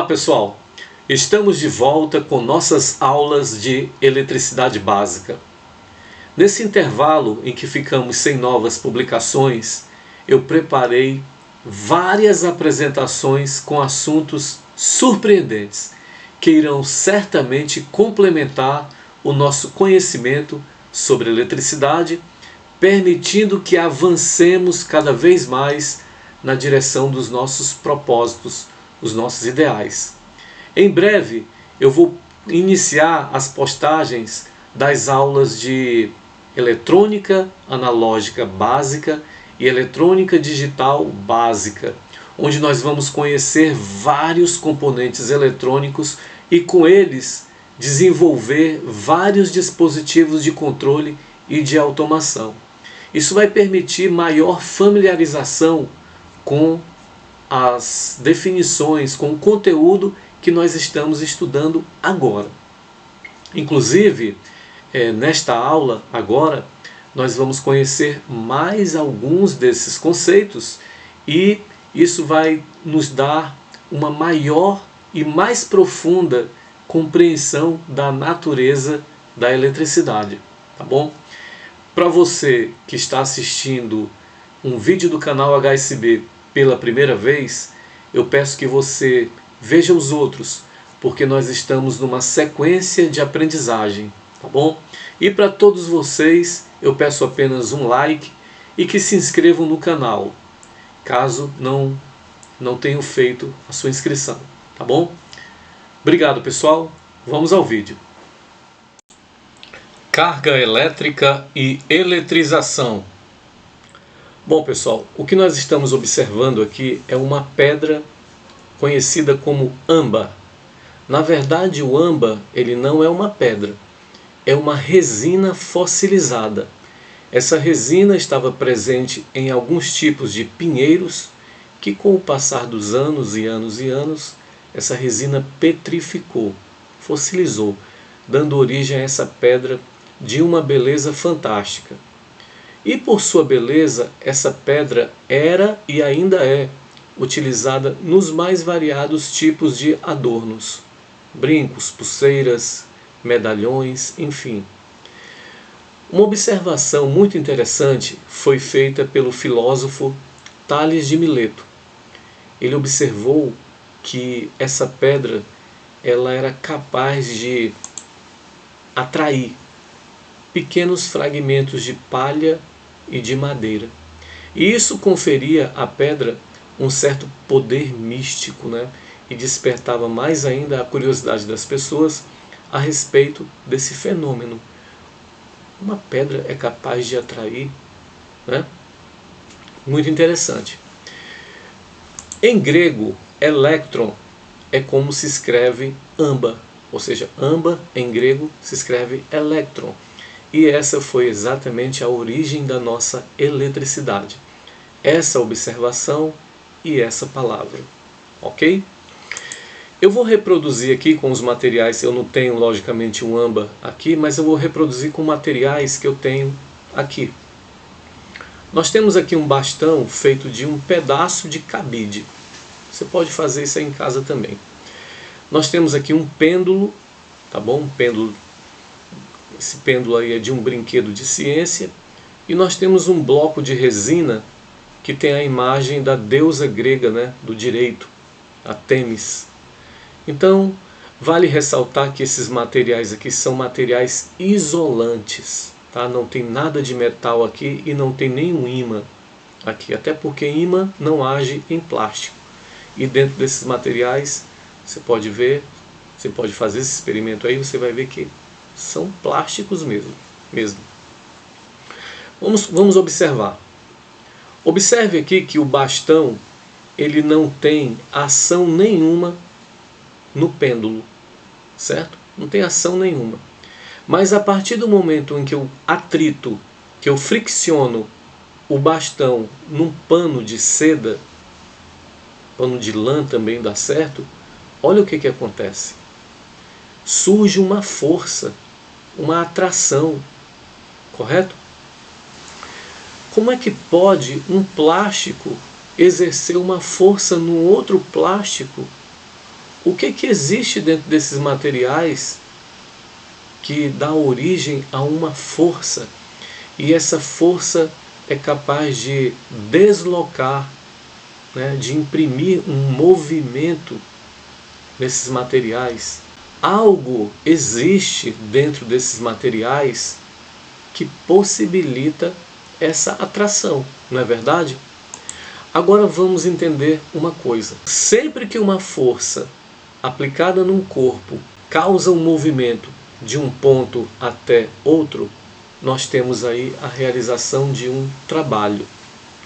Olá pessoal, estamos de volta com nossas aulas de eletricidade básica. Nesse intervalo em que ficamos sem novas publicações, eu preparei várias apresentações com assuntos surpreendentes que irão certamente complementar o nosso conhecimento sobre eletricidade, permitindo que avancemos cada vez mais na direção dos nossos propósitos, os nossos ideais. Em breve eu vou iniciar as postagens das aulas de eletrônica analógica básica e eletrônica digital básica, onde nós vamos conhecer vários componentes eletrônicos e com eles desenvolver vários dispositivos de controle e de automação. Isso vai permitir maior familiarização com as definições, com o conteúdo que nós estamos estudando agora. Inclusive, nesta aula agora, nós vamos conhecer mais alguns desses conceitos e isso vai nos dar uma maior e mais profunda compreensão da natureza da eletricidade, tá bom? Para você que está assistindo um vídeo do canal HSB pela primeira vez, eu peço que você veja os outros, porque nós estamos numa sequência de aprendizagem, tá bom? E para todos vocês, eu peço apenas um like e que se inscrevam no canal, caso não tenham feito a sua inscrição, tá bom? Obrigado pessoal, vamos ao vídeo. Carga elétrica e eletrização. Bom pessoal, o que nós estamos observando aqui é uma pedra conhecida como âmbar. Na verdade o âmbar ele não é uma pedra, é uma resina fossilizada. Essa resina estava presente em alguns tipos de pinheiros que com o passar dos anos e anos e anos, essa resina petrificou, fossilizou, dando origem a essa pedra de uma beleza fantástica. E por sua beleza, essa pedra era e ainda é utilizada nos mais variados tipos de adornos, brincos, pulseiras, medalhões, enfim. Uma observação muito interessante foi feita pelo filósofo Tales de Mileto. Ele observou que essa pedra ela era capaz de atrair pequenos fragmentos de palha e de madeira. E isso conferia à pedra um certo poder místico, né? E despertava mais ainda a curiosidade das pessoas a respeito desse fenômeno. Uma pedra é capaz de atrair, né? Muito interessante. Em grego, elétron é como se escreve âmbar, ou seja, âmbar em grego se escreve elétron. E essa foi exatamente a origem da nossa eletricidade. Essa observação e essa palavra. Ok? Eu vou reproduzir aqui com os materiais, eu não tenho logicamente um âmbar aqui, mas eu vou reproduzir com materiais que eu tenho aqui. Nós temos aqui um bastão feito de um pedaço de cabide. Você pode fazer isso aí em casa também. Nós temos aqui um pêndulo, tá bom? Um pêndulo. Esse pêndulo aí é de um brinquedo de ciência. E nós temos um bloco de resina que tem a imagem da deusa grega, né, do direito, a Têmis. Então, vale ressaltar que esses materiais aqui são materiais isolantes. Tá? Não tem nada de metal aqui e não tem nenhum ímã aqui. Até porque ímã não age em plástico. E dentro desses materiais, você pode ver, você pode fazer esse experimento aí, você vai ver que são plásticos mesmo. Vamos observar. Observe aqui que o bastão ele não tem ação nenhuma no pêndulo, certo? Não tem ação nenhuma. Mas a partir do momento em que eu atrito, que eu fricciono o bastão num pano de seda, pano de lã também dá certo, olha o que acontece. Surge uma força, uma atração, correto? Como é que pode um plástico exercer uma força no outro plástico o que existe dentro desses materiais que dá origem a uma força, e essa força é capaz de deslocar, né, de imprimir um movimento nesses materiais. Algo existe dentro desses materiais que possibilita essa atração, não é verdade? Agora vamos entender uma coisa. Sempre que uma força aplicada num corpo causa um movimento de um ponto até outro, nós temos aí a realização de um trabalho,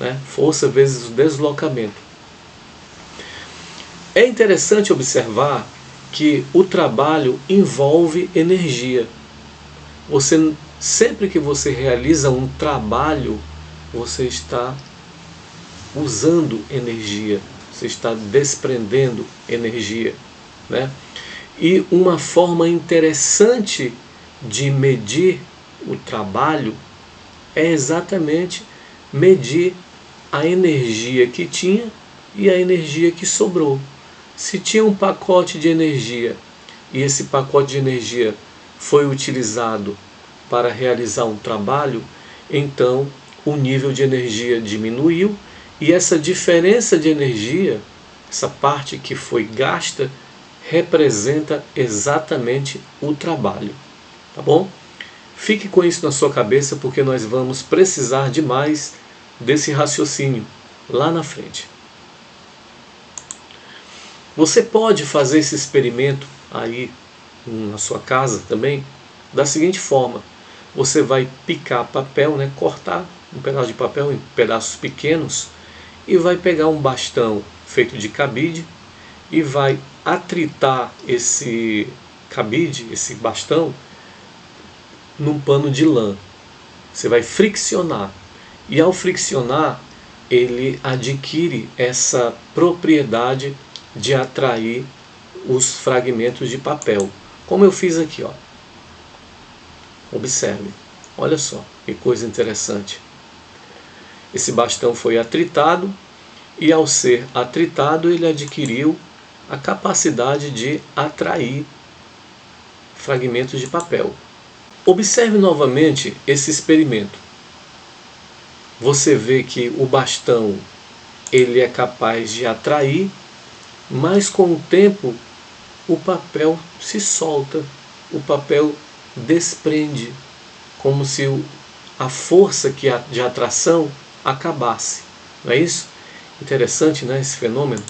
né? Força vezes o deslocamento. É interessante observar que o trabalho envolve energia. Sempre que você realiza um trabalho, você está usando energia, você está desprendendo energia, né? E uma forma interessante de medir o trabalho é exatamente medir a energia que tinha e a energia que sobrou. Se tinha um pacote de energia e esse pacote de energia foi utilizado para realizar um trabalho, então o nível de energia diminuiu e essa diferença de energia, essa parte que foi gasta, representa exatamente o trabalho. Tá bom? Fique com isso na sua cabeça, porque nós vamos precisar demais desse raciocínio lá na frente. Você pode fazer esse experimento aí na sua casa também da seguinte forma: você vai picar papel, né, cortar um pedaço de papel em pedaços pequenos e vai pegar um bastão feito de cabide e vai atritar esse cabide, esse bastão, num pano de lã. Você vai friccionar e ao friccionar ele adquire essa propriedade de atrair os fragmentos de papel, como eu fiz aqui, ó. Observe, olha só que coisa interessante. Esse bastão foi atritado e ao ser atritado ele adquiriu a capacidade de atrair fragmentos de papel. Observe novamente esse experimento. Você vê que o bastão ele é capaz de atrair, mas com o tempo o papel se solta, o papel desprende, como se a força de atração acabasse. Não é isso? Interessante, né, esse fenômeno?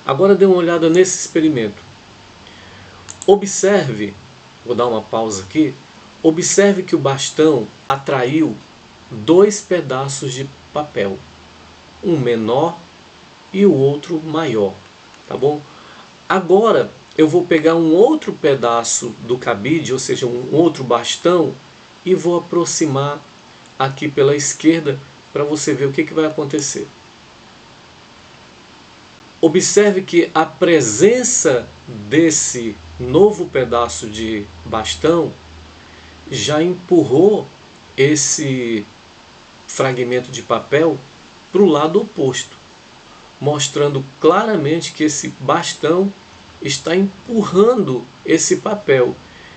Agora dê uma olhada nesse experimento. Observe, vou dar uma pausa aqui, observe que o bastão atraiu 2 pedaços de papel, um menor e o outro maior, tá bom? Agora eu vou pegar um outro pedaço do cabide, ou seja, um outro bastão, e vou aproximar aqui pela esquerda para você ver o que vai acontecer. Observe que a presença desse novo pedaço de bastão já empurrou esse fragmento de papel para o lado oposto, mostrando claramente que esse bastão está empurrando esse papel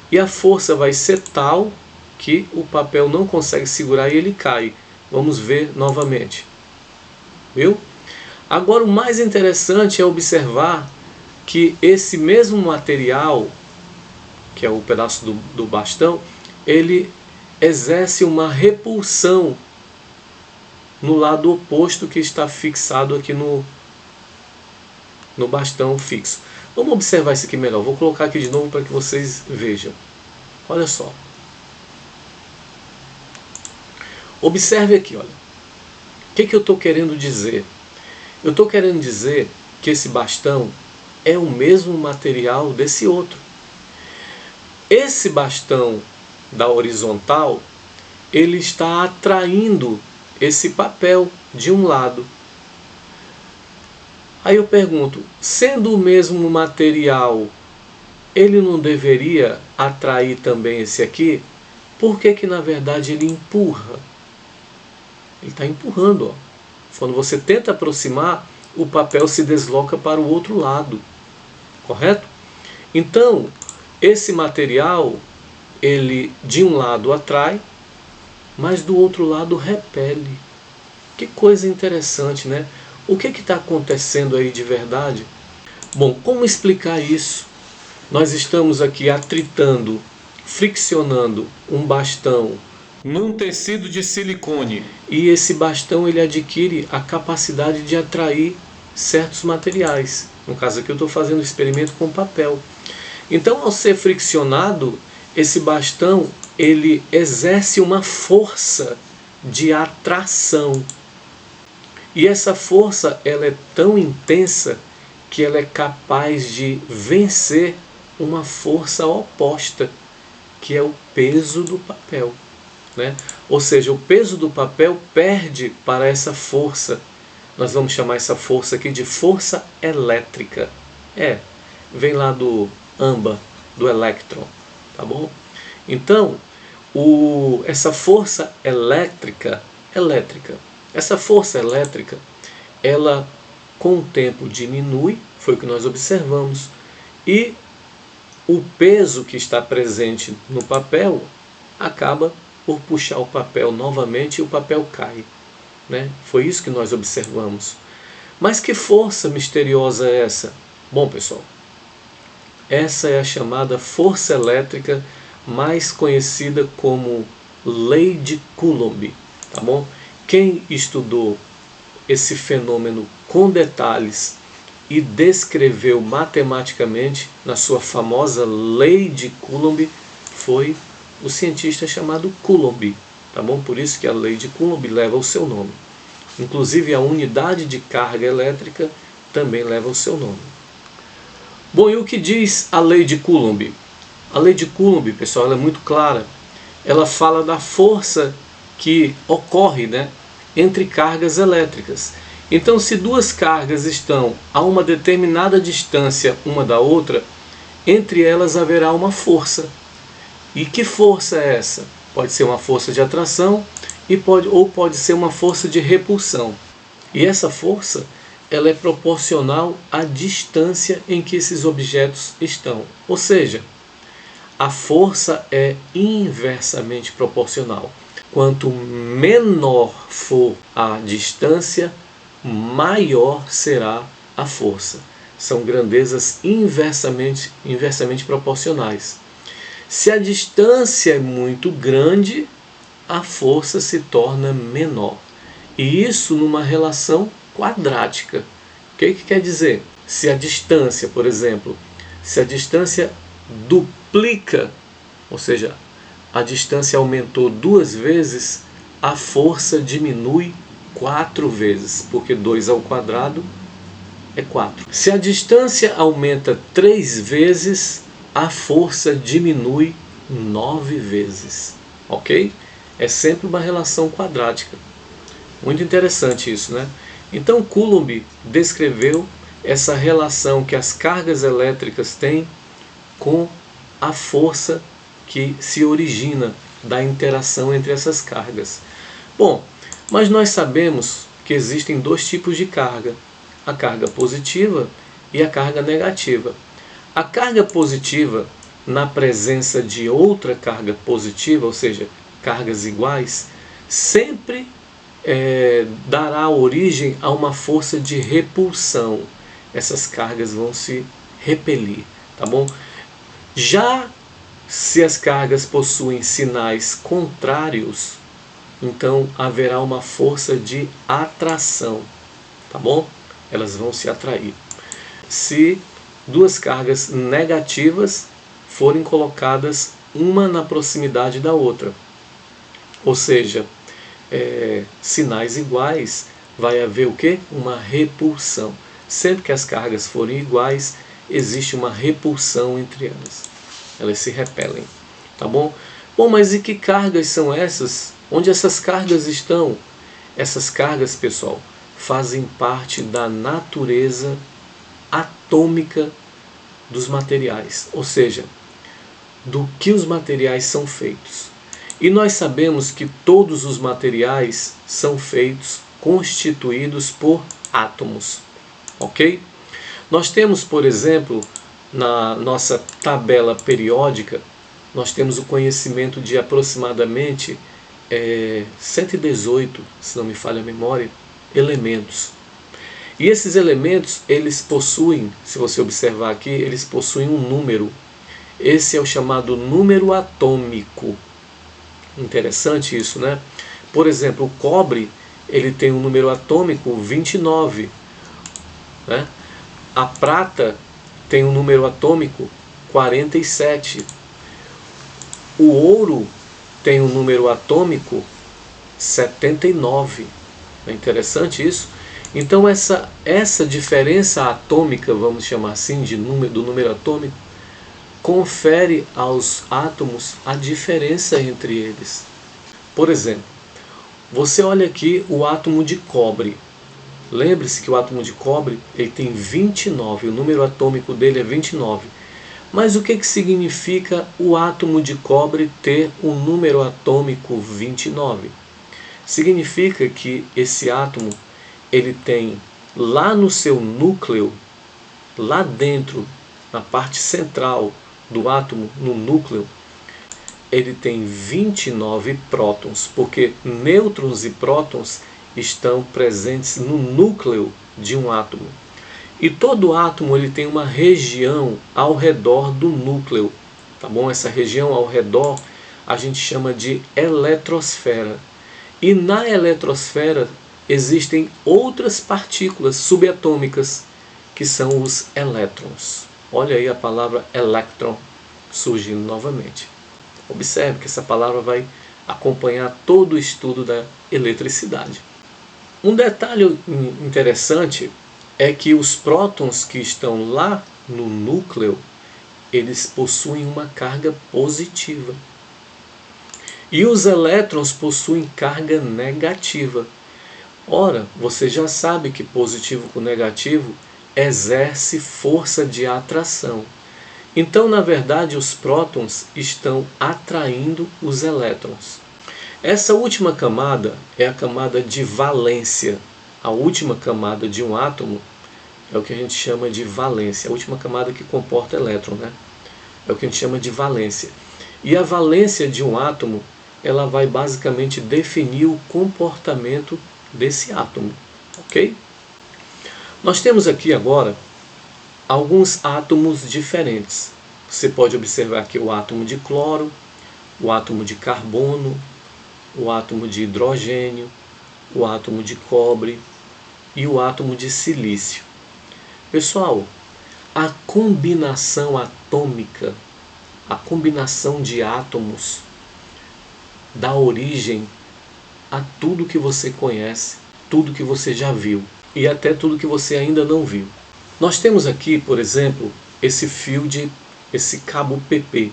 e a força vai ser tal que o papel não consegue segurar e ele cai. Vamos ver novamente. Viu? Agora o mais interessante é observar que esse mesmo material, que é o pedaço do bastão, ele exerce uma repulsão no lado oposto que está fixado aqui no bastão fixo. Vamos observar isso aqui melhor. Vou colocar aqui de novo para que vocês vejam. Olha só. Observe aqui, olha. O que eu estou querendo dizer? Eu estou querendo dizer que esse bastão é o mesmo material desse outro. Esse bastão da horizontal, ele está atraindo esse papel de um lado. Aí eu pergunto, sendo o mesmo material, ele não deveria atrair também esse aqui? Por que na verdade ele empurra? Ele está empurrando, ó. Quando você tenta aproximar, o papel se desloca para o outro lado. correto? Então, esse material, ele de um lado atrai, mas do outro lado repele. Que coisa interessante, né? O que está acontecendo aí de verdade? Bom, como explicar isso? Nós estamos aqui atritando, friccionando um bastão num tecido de silicone. E esse bastão ele adquire a capacidade de atrair certos materiais. No caso aqui eu estou fazendo um experimento com papel. Então, ao ser friccionado, esse bastão ele exerce uma força de atração. E essa força ela é tão intensa que ela é capaz de vencer uma força oposta, que é o peso do papel, né? Ou seja, o peso do papel perde para essa força. Nós vamos chamar essa força aqui de força elétrica. Vem lá do AMBA, do elétron, tá bom? Então, essa força elétrica, essa força elétrica, ela com o tempo diminui, foi o que nós observamos, e o peso que está presente no papel acaba por puxar o papel novamente e o papel cai, né? Foi isso que nós observamos. Mas que força misteriosa é essa? Bom, pessoal, essa é a chamada força elétrica, mais conhecida como Lei de Coulomb, tá bom? Quem estudou esse fenômeno com detalhes e descreveu matematicamente na sua famosa Lei de Coulomb foi o cientista chamado Coulomb, tá bom? Por isso que a Lei de Coulomb leva o seu nome. Inclusive a unidade de carga elétrica também leva o seu nome. Bom, e o que diz a Lei de Coulomb? A Lei de Coulomb, pessoal, ela é muito clara. Ela fala da força que ocorre, né, entre cargas elétricas. Então, se duas cargas estão a uma determinada distância uma da outra, entre elas haverá uma força. E que força é essa? Pode ser uma força de atração ou pode ser uma força de repulsão. E essa força ela é proporcional à distância em que esses objetos estão. Ou seja, a força é inversamente proporcional. Quanto menor for a distância, maior será a força. São grandezas inversamente proporcionais. Se a distância é muito grande, a força se torna menor. E isso numa relação quadrática. O que quer dizer? Se a distância, por exemplo, se a distância duplica, ou seja, a distância aumentou 2 vezes, a força diminui 4 vezes, porque 2 ao quadrado é 4. Se a distância aumenta 3 vezes, a força diminui 9 vezes. Ok? É sempre uma relação quadrática. Muito interessante isso, né? Então Coulomb descreveu essa relação que as cargas elétricas têm com a força que se origina da interação entre essas cargas. Bom, mas nós sabemos que existem 2 tipos de carga: a carga positiva e a carga negativa. A carga positiva, na presença de outra carga positiva, ou seja, cargas iguais, sempre dará origem a uma força de repulsão. Essas cargas vão se repelir, tá bom? Já se as cargas possuem sinais contrários, então haverá uma força de atração, tá bom? Elas vão se atrair. Se 2 cargas negativas forem colocadas uma na proximidade da outra, ou seja, sinais iguais, vai haver o quê? Uma repulsão. Sempre que as cargas forem iguais, existe uma repulsão entre elas. Elas se repelem, tá bom? Bom, mas e que cargas são essas? Onde essas cargas estão? Essas cargas, pessoal, fazem parte da natureza atômica dos materiais, ou seja, do que os materiais são feitos. E nós sabemos que todos os materiais são feitos, constituídos por átomos, ok? Nós temos, por exemplo, na nossa tabela periódica, nós temos o conhecimento de aproximadamente 118, se não me falha a memória, elementos. E esses elementos, eles possuem, se você observar aqui, eles possuem um número. Esse é o chamado número atômico. Interessante isso, né? Por exemplo, o cobre, ele tem um número atômico 29, né? A prata tem um número atômico 47. O ouro tem um número atômico 79. É interessante isso? Então essa diferença atômica, vamos chamar assim, do número atômico, confere aos átomos a diferença entre eles. Por exemplo, você olha aqui o átomo de cobre. Lembre-se que o átomo de cobre ele tem 29, o número atômico dele é 29. Mas o que significa o átomo de cobre ter um número atômico 29? Significa que esse átomo ele tem lá no seu núcleo, lá dentro, na parte central do átomo, no núcleo, ele tem 29 prótons, porque nêutrons e prótons estão presentes no núcleo de um átomo. E todo átomo ele tem uma região ao redor do núcleo, tá bom? Essa região ao redor a gente chama de eletrosfera. E na eletrosfera existem outras partículas subatômicas, que são os elétrons. Olha aí a palavra elétron surgindo novamente. Observe que essa palavra vai acompanhar todo o estudo da eletricidade. Um detalhe interessante é que os prótons que estão lá no núcleo, eles possuem uma carga positiva. E os elétrons possuem carga negativa. Ora, você já sabe que positivo com negativo exerce força de atração. Então, na verdade, os prótons estão atraindo os elétrons. Essa última camada é a camada de valência. A última camada de um átomo é o que a gente chama de valência. A última camada que comporta elétron, né? É o que a gente chama de valência. E a valência de um átomo, ela vai basicamente definir o comportamento desse átomo, ok? Nós temos aqui agora alguns átomos diferentes. Você pode observar aqui o átomo de cloro, o átomo de carbono, o átomo de hidrogênio, o átomo de cobre e o átomo de silício. Pessoal, a combinação atômica, a combinação de átomos dá origem a tudo que você conhece, tudo que você já viu e até tudo que você ainda não viu. Nós temos aqui, por exemplo, esse cabo PP.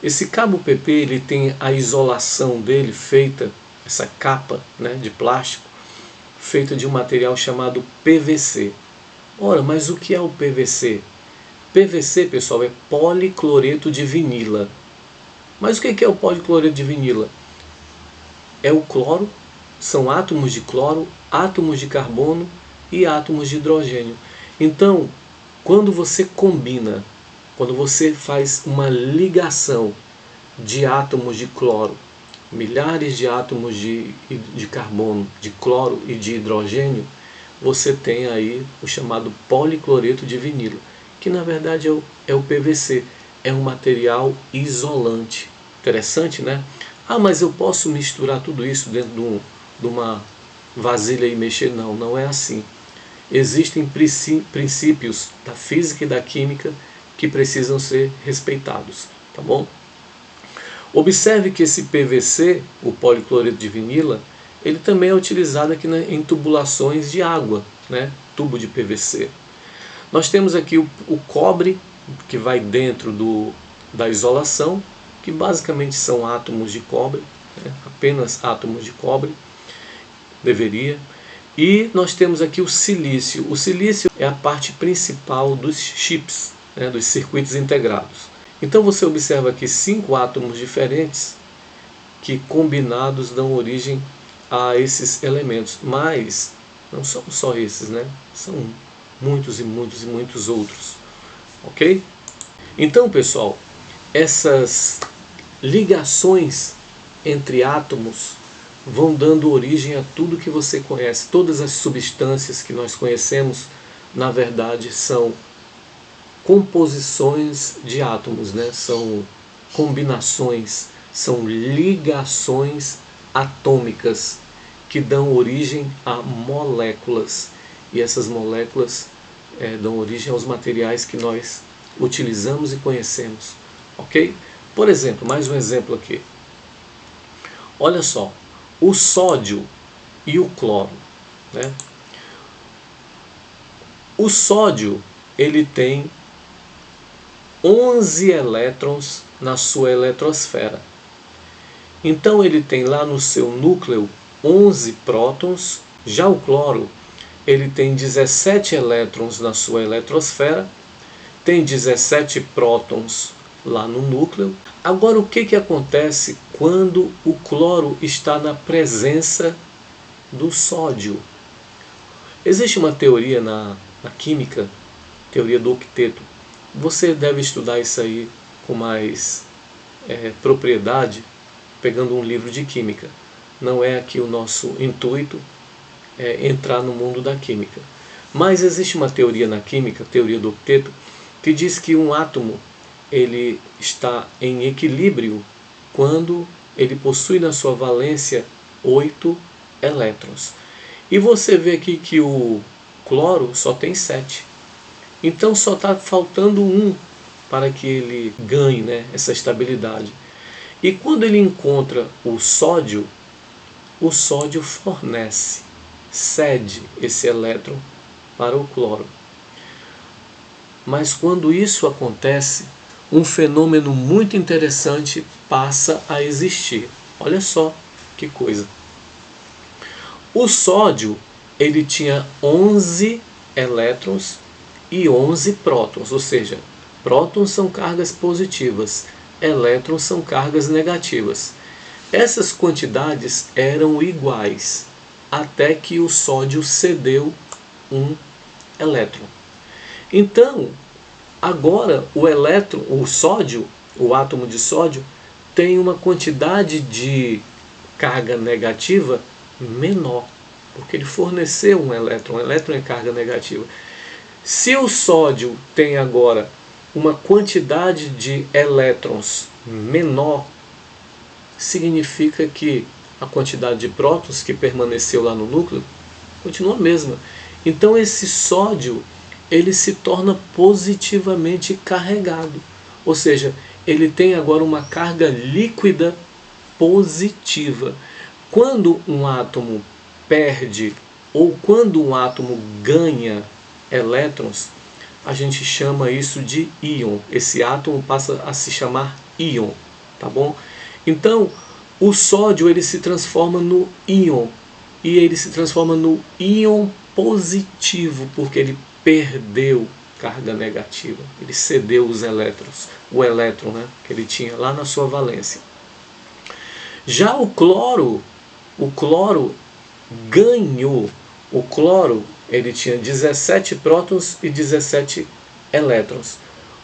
Esse cabo PP ele tem a isolação dele feita, essa capa, né, de plástico, feita de um material chamado PVC. Ora, mas o que é o PVC? PVC, pessoal, é policloreto de vinila. Mas o que é o policloreto de vinila? É o cloro, são átomos de cloro, átomos de carbono e átomos de hidrogênio. Então, quando você combina, quando você faz uma ligação de átomos de cloro, milhares de átomos de carbono, de cloro e de hidrogênio, você tem aí o chamado policloreto de vinilo, que na verdade é o PVC, é um material isolante. Interessante, né? Ah, mas eu posso misturar tudo isso dentro de uma vasilha e mexer? Não, não é assim. Existem princípios da física e da química que precisam ser respeitados, tá bom? Observe que esse PVC, o policloreto de vinila, ele também é utilizado aqui em tubulações de água, né? Tubo de PVC. Nós temos aqui o cobre, que vai dentro da isolação, que basicamente são átomos de cobre, né? Apenas átomos de cobre, deveria. E nós temos aqui o silício. O silício é a parte principal dos chips, né? Dos circuitos integrados. Então você observa aqui 5 átomos diferentes que combinados dão origem a esses elementos, mas não são só esses, né? São muitos e muitos e muitos outros, ok? Então, pessoal, essas ligações entre átomos vão dando origem a tudo que você conhece. Todas as substâncias que nós conhecemos, na verdade, são composições de átomos, né? São combinações, são ligações atômicas que dão origem a moléculas. E essas moléculas dão origem aos materiais que nós utilizamos e conhecemos. Ok? Por exemplo, mais um exemplo aqui. Olha só, o sódio e o cloro, né? O sódio, ele tem 11 elétrons na sua eletrosfera. Então ele tem lá no seu núcleo 11 prótons. Já o cloro, ele tem 17 elétrons na sua eletrosfera, tem 17 prótons lá no núcleo. Agora, o que acontece quando o cloro está na presença do sódio? Existe uma teoria na química, teoria do octeto. Você deve estudar isso aí com mais propriedade, pegando um livro de química. Não é aqui o nosso intuito entrar no mundo da química. Mas existe uma teoria na química, teoria do octeto, que diz que um átomo ele está em equilíbrio quando ele possui na sua valência 8 elétrons. E você vê aqui que o cloro só tem 7. Então só está faltando 1 para que ele ganhe, né, essa estabilidade. E quando ele encontra o sódio cede esse elétron para o cloro. Mas quando isso acontece, um fenômeno muito interessante passa a existir. Olha só que coisa. O sódio, ele tinha 11 elétrons e 11 prótons, ou seja, prótons são cargas positivas, elétrons são cargas negativas. Essas quantidades eram iguais, até que o sódio cedeu um elétron. Então, agora o sódio, o átomo de sódio, tem uma quantidade de carga negativa menor, porque ele forneceu um elétron. O elétron é carga negativa. Se o sódio tem agora uma quantidade de elétrons menor, significa que a quantidade de prótons que permaneceu lá no núcleo continua a mesma. Então esse sódio ele se torna positivamente carregado, ou seja, ele tem agora uma carga líquida positiva. Quando um átomo perde ou quando um átomo ganha elétrons, a gente chama isso de íon. Esse átomo passa a se chamar íon, tá bom? Então, o sódio ele se transforma no íon, e ele se transforma no íon positivo, porque ele perdeu carga negativa, ele cedeu os elétrons, o elétron, né, que ele tinha lá na sua valência. Já o cloro ganhou. O cloro ele tinha 17 prótons e 17 elétrons.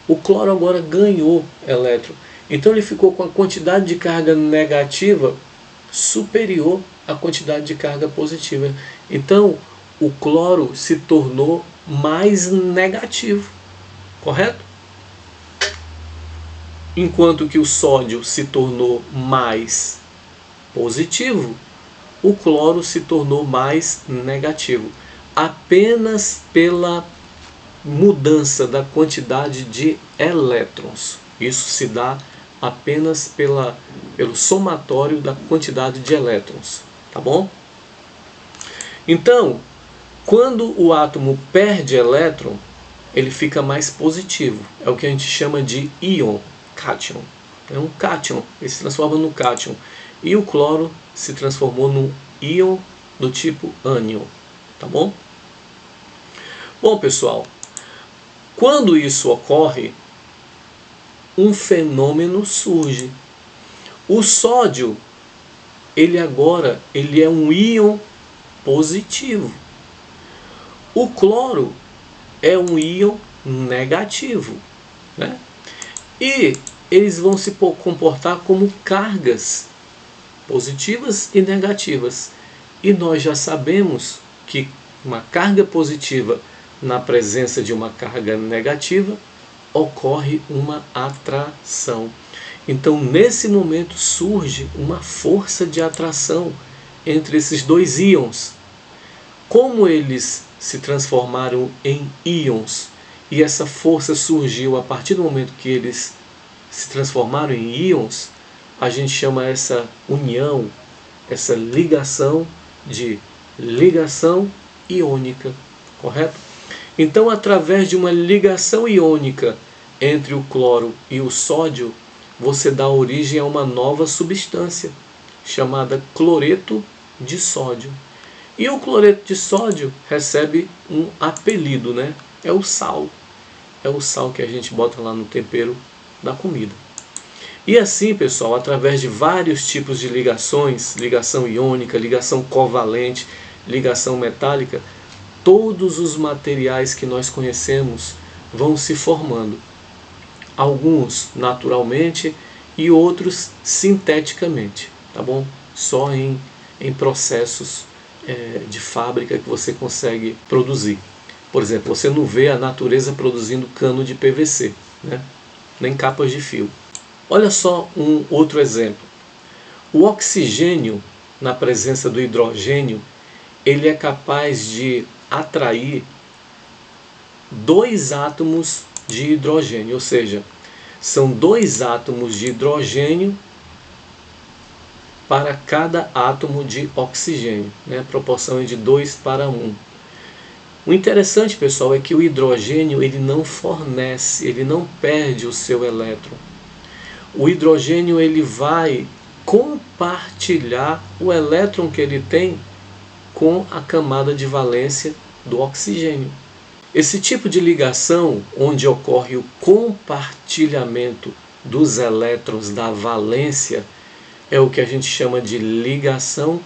O cloro agora ganhou elétron. Então ele ficou com a quantidade de carga negativa superior à quantidade de carga positiva. Então o cloro se tornou mais negativo, correto? Enquanto que o sódio se tornou mais positivo, o cloro se tornou mais negativo, apenas pela mudança da quantidade de elétrons. Isso se dá apenas pelo somatório da quantidade de elétrons, tá bom? Então, quando o átomo perde elétron, ele fica mais positivo. É o que a gente chama de íon, cátion. É um cátion, ele se transforma no cátion. E o cloro se transformou num íon do tipo ânion, tá bom? Bom, pessoal, quando isso ocorre, um fenômeno surge. O sódio, ele é um íon positivo. O cloro é um íon negativo, né? E eles vão se comportar como cargas positivas e negativas. E nós já sabemos que uma carga positiva na presença de uma carga negativa ocorre uma atração. Então, nesse momento surge uma força de atração entre esses dois íons. Como eles se transformaram em íons e essa força surgiu a partir do momento que eles se transformaram em íons, a gente chama essa união, essa ligação de ligação iônica, correto? Então, através de uma ligação iônica entre o cloro e o sódio, você dá origem a uma nova substância, chamada cloreto de sódio. E o cloreto de sódio recebe um apelido, né? É o sal. É o sal que a gente bota lá no tempero da comida. E assim, pessoal, através de vários tipos de ligações, ligação iônica, ligação covalente, ligação metálica, todos os materiais que nós conhecemos vão se formando. Alguns naturalmente e outros sinteticamente, tá bom? Só em processos de fábrica que você consegue produzir. Por exemplo, você não vê a natureza produzindo cano de PVC, né? Nem capas de fio. Olha só um outro exemplo. O oxigênio, na presença do hidrogênio, ele é capaz de atrair 2 átomos de hidrogênio, ou seja, são 2 átomos de hidrogênio para cada átomo de oxigênio, né? A proporção é de 2 para 1. O interessante, pessoal, é que o hidrogênio ele não fornece, ele não perde o seu elétron. O hidrogênio ele vai compartilhar o elétron que ele tem com a camada de valência do oxigênio. Esse tipo de ligação, onde ocorre o compartilhamento dos elétrons da valência, é o que a gente chama de ligação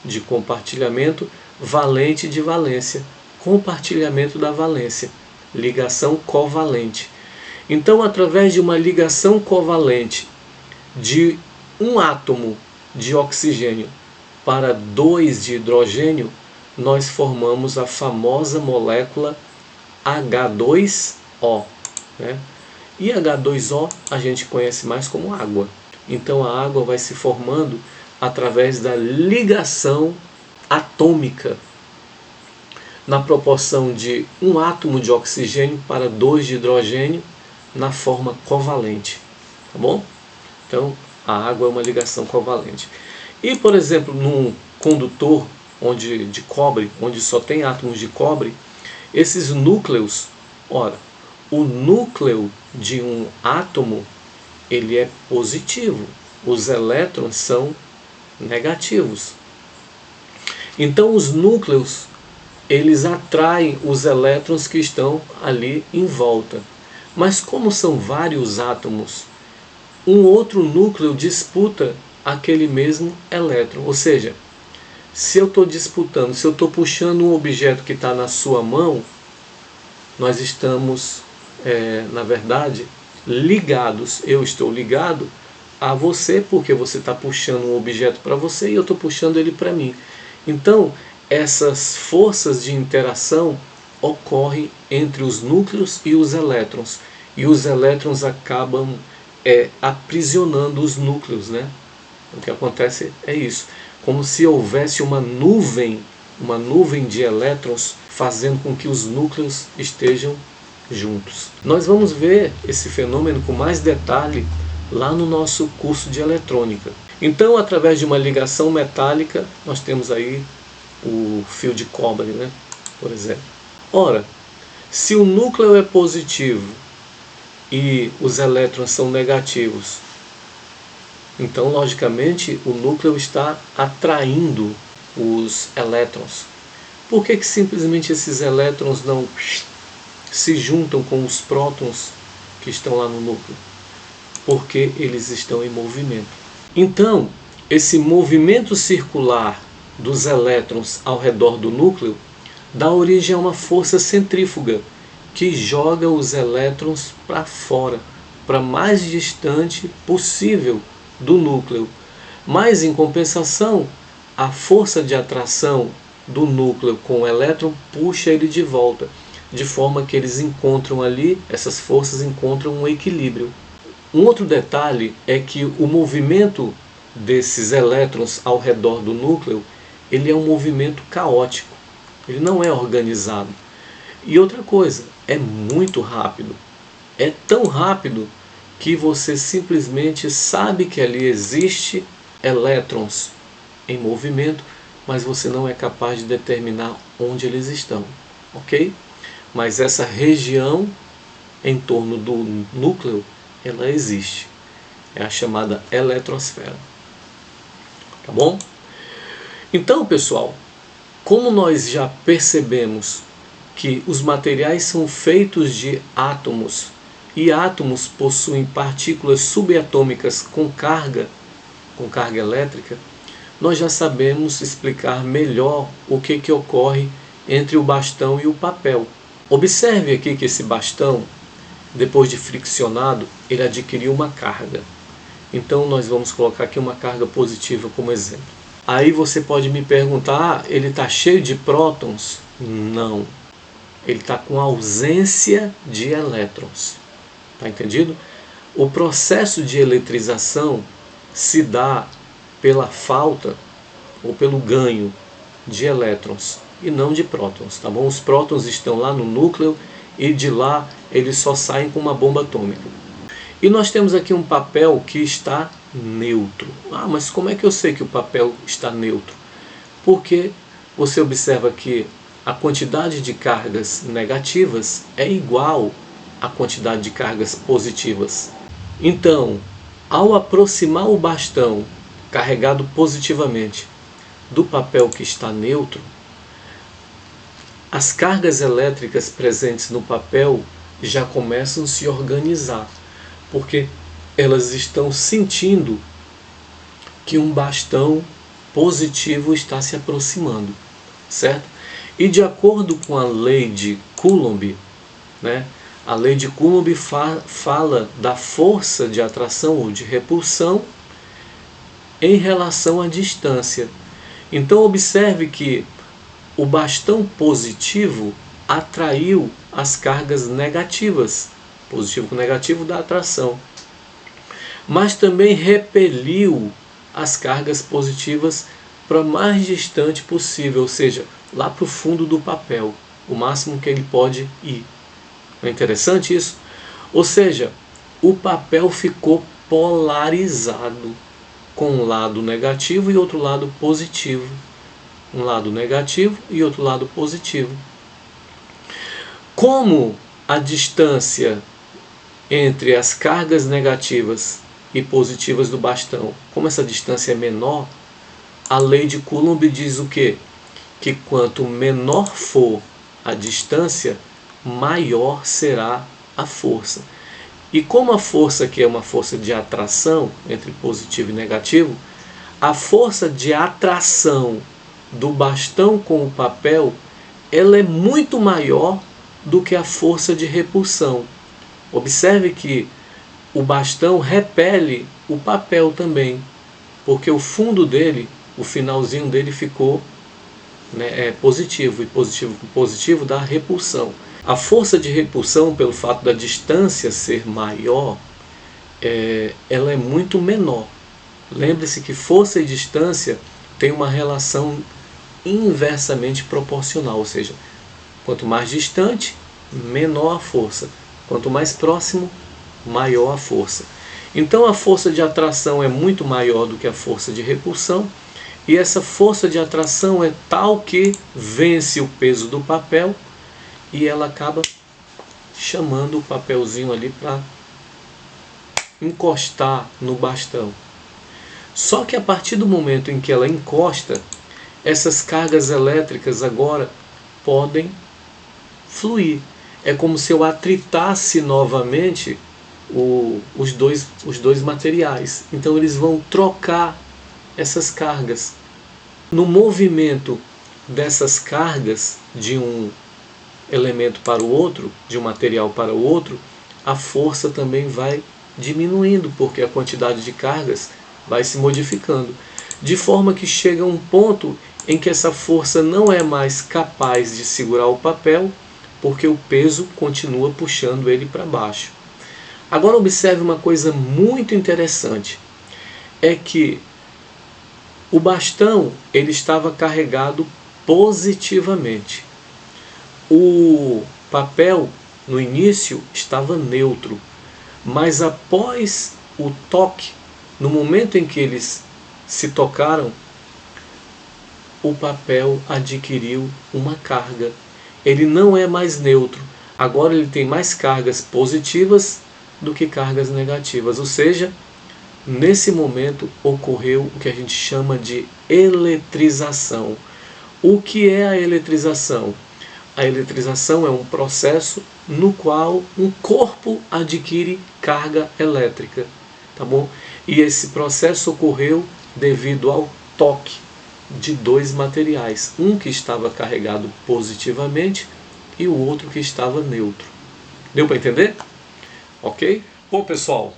de compartilhamento, valente de valência. Compartilhamento da valência, ligação covalente. Então, através de uma ligação covalente de um átomo de oxigênio para 2 de hidrogênio, nós formamos a famosa molécula H2O, né? E H2O a gente conhece mais como água. Então a água vai se formando através da ligação atômica na proporção de um átomo de oxigênio para 2 de hidrogênio na forma covalente, tá bom? Então a água é uma ligação covalente. E, por exemplo, num condutor de cobre, onde só tem átomos de cobre, esses núcleos, ora, o núcleo de um átomo ele é positivo, os elétrons são negativos. Então os núcleos eles atraem os elétrons que estão ali em volta. Mas como são vários átomos, um outro núcleo disputa aquele mesmo elétron. Ou seja, se eu estou disputando, se eu estou puxando um objeto que está na sua mão, nós estamos, na verdade, ligados. Eu estou ligado a você porque você está puxando um objeto para você e eu estou puxando ele para mim. Então, essas forças de interação ocorrem entre os núcleos e os elétrons. E os elétrons acabam aprisionando os núcleos, né? O que acontece é isso. Como se houvesse uma nuvem de elétrons fazendo com que os núcleos estejam juntos. Nós vamos ver esse fenômeno com mais detalhe lá no nosso curso de eletrônica. Então, através de uma ligação metálica, nós temos aí o fio de cobre, né? Por exemplo. Ora, se o núcleo é positivo e os elétrons são negativos, então, logicamente, o núcleo está atraindo os elétrons. Por que simplesmente esses elétrons não se juntam com os prótons que estão lá no núcleo? Porque eles estão em movimento. Então, esse movimento circular dos elétrons ao redor do núcleo dá origem a uma força centrífuga que joga os elétrons para fora, para mais distante possível do núcleo. Mas, em compensação, a força de atração do núcleo com o elétron puxa ele de volta, de forma que eles encontram ali, essas forças encontram um equilíbrio. Um outro detalhe é que o movimento desses elétrons ao redor do núcleo, ele é um movimento caótico, ele não é organizado. E outra coisa, é muito rápido. É tão rápido que você simplesmente sabe que ali existe elétrons em movimento, mas você não é capaz de determinar onde eles estão, ok? Mas essa região em torno do núcleo, ela existe. É a chamada eletrosfera. Tá bom? Então, pessoal, como nós já percebemos que os materiais são feitos de átomos e átomos possuem partículas subatômicas com carga elétrica, nós já sabemos explicar melhor o que ocorre entre o bastão e o papel. Observe aqui que esse bastão, depois de friccionado, ele adquiriu uma carga. Então nós vamos colocar aqui uma carga positiva como exemplo. Aí você pode me perguntar, ele está cheio de prótons? Não. Ele está com ausência de elétrons. Tá entendido? O processo de eletrização se dá pela falta ou pelo ganho de elétrons e não de prótons, tá bom? Os prótons estão lá no núcleo e de lá eles só saem com uma bomba atômica. E nós temos aqui um papel que está neutro. Ah, mas como é que eu sei que o papel está neutro? Porque você observa que a quantidade de cargas negativas é igual à quantidade de cargas positivas. Então, ao aproximar o bastão carregado positivamente do papel que está neutro, as cargas elétricas presentes no papel já começam a se organizar, porque elas estão sentindo que um bastão positivo está se aproximando, certo? E de acordo com a lei de Coulomb, né, a lei de Coulomb fala da força de atração ou de repulsão em relação à distância. Então observe que o bastão positivo atraiu as cargas negativas. Positivo com negativo dá atração. Mas também repeliu as cargas positivas para mais distante possível, ou seja, lá para o fundo do papel, o máximo que ele pode ir. Não é interessante isso? Ou seja, o papel ficou polarizado, com um lado negativo e outro lado positivo. Um lado negativo e outro lado positivo. Como a distância entre as cargas negativas e positivas do bastão, como essa distância é menor, a lei de Coulomb diz o quê? Que quanto menor for a distância, maior será a força. E como a força aqui é uma força de atração entre positivo e negativo, a força de atração do bastão com o papel, ela é muito maior do que a força de repulsão. Observe que o bastão repele o papel também, porque o fundo dele, o finalzinho dele ficou positivo, e positivo com positivo dá repulsão. A força de repulsão, pelo fato da distância ser maior, ela é muito menor. Lembre-se que força e distância têm uma relação inversamente proporcional, ou seja, quanto mais distante, menor a força. Quanto mais próximo, maior a força. Então a força de atração é muito maior do que a força de repulsão, e essa força de atração é tal que vence o peso do papel e ela acaba chamando o papelzinho ali para encostar no bastão. Só que a partir do momento em que ela encosta, essas cargas elétricas agora podem fluir. É como se eu atritasse novamente os dois materiais. Então eles vão trocar essas cargas. No movimento dessas cargas de um elemento para o outro, de um material para o outro, a força também vai diminuindo, porque a quantidade de cargas vai se modificando, de forma que chega um ponto em que essa força não é mais capaz de segurar o papel, porque o peso continua puxando ele para baixo. Agora observe uma coisa muito interessante, é que o bastão ele estava carregado positivamente. O papel no início estava neutro, mas após o toque, no momento em que eles se tocaram, o papel adquiriu uma carga. Ele não é mais neutro, agora ele tem mais cargas positivas do que cargas negativas, ou seja, nesse momento ocorreu o que a gente chama de eletrização. O que é a eletrização? A eletrização é um processo no qual um corpo adquire carga elétrica, tá bom? E esse processo ocorreu devido ao toque de dois materiais, um que estava carregado positivamente e o outro que estava neutro. Deu para entender? Ok? Bom, pessoal,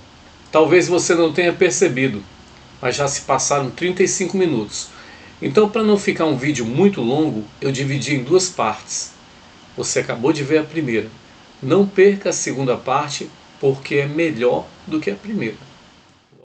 talvez você não tenha percebido, mas já se passaram 35 minutos. Então, para não ficar um vídeo muito longo, eu dividi em duas partes. Você acabou de ver a primeira. Não perca a segunda parte, porque é melhor do que a primeira.